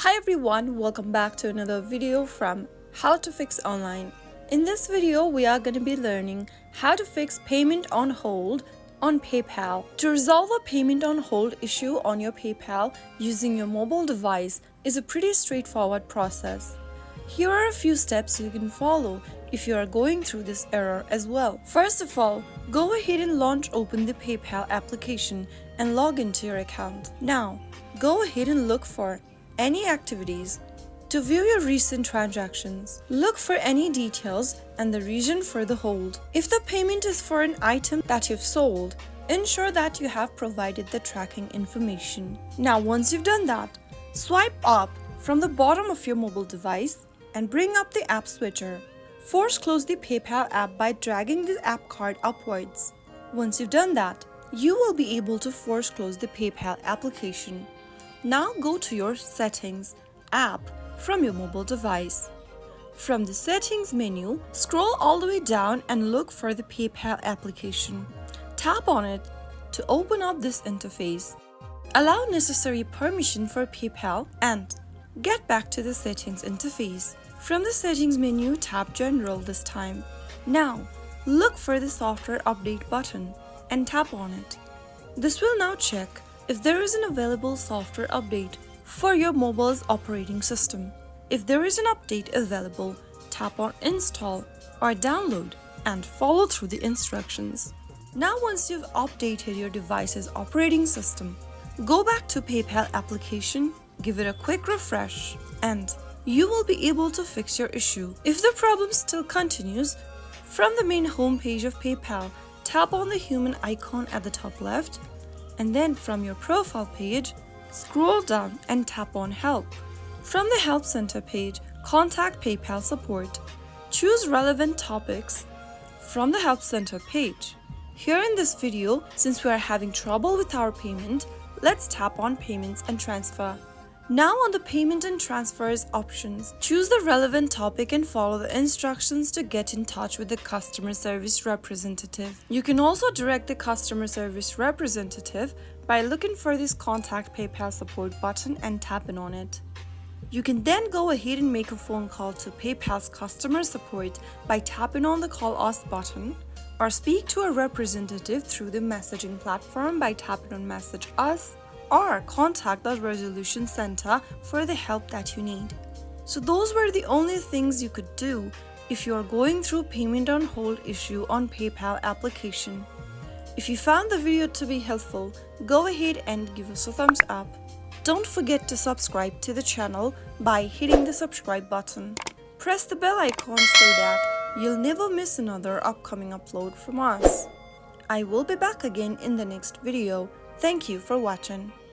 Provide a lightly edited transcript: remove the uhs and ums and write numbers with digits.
Hi everyone, welcome back to another video from How to Fix Online. In this video, we are going to be learning how to fix payment on hold on PayPal. To resolve a payment on hold issue on your PayPal using your mobile device is a pretty straightforward process. Here are a few steps you can follow if you are going through this error as well. First of all, go ahead and open the PayPal application and log into your account. Now, go ahead and look for any activities. To view your recent transactions, look for any details and the reason for the hold. If the payment is for an item that you've sold, ensure that you have provided the tracking information. Now, once you've done that, swipe up from the bottom of your mobile device and bring up the app switcher. Force close the PayPal app by dragging the app card upwards. Once you've done that, you will be able to force close the PayPal application. Now go to your Settings app from your mobile device. From the Settings menu, scroll all the way down and look for the PayPal application. Tap on it to open up this interface. Allow necessary permission for PayPal and get back to the Settings interface. From the Settings menu, tap General this time. Now, look for the Software Update button and tap on it. This will now check if there is an available software update for your mobile's operating system. If there is an update available, tap on Install or Download and follow through the instructions. Now, once you've updated your device's operating system, go back to PayPal application, give it a quick refresh, and you will be able to fix your issue. If the problem still continues, from the main home page of PayPal, tap on the human icon at the top left, and then from your profile page, scroll down and tap on Help. From the Help Center page, contact PayPal support. Choose relevant topics from the Help Center page. Here in this video, since we are having trouble with our payment, let's tap on Payments and Transfer. Now on the Payment and Transfers options, choose the relevant topic and follow the instructions to get in touch with the customer service representative. You can also direct the customer service representative by looking for this Contact PayPal Support button and tapping on it. You can then go ahead and make a phone call to PayPal's customer support by tapping on the Call Us button, or speak to a representative through the messaging platform by tapping on Message Us, or contact the Resolution Center for the help that you need. So those were the only things you could do if you are going through payment on hold issue on PayPal application. If you found the video to be helpful, go ahead and give us a thumbs up. Don't forget to subscribe to the channel by hitting the subscribe button. Press the bell icon so that you'll never miss another upcoming upload from us. I will be back again in the next video. Thank you for watching.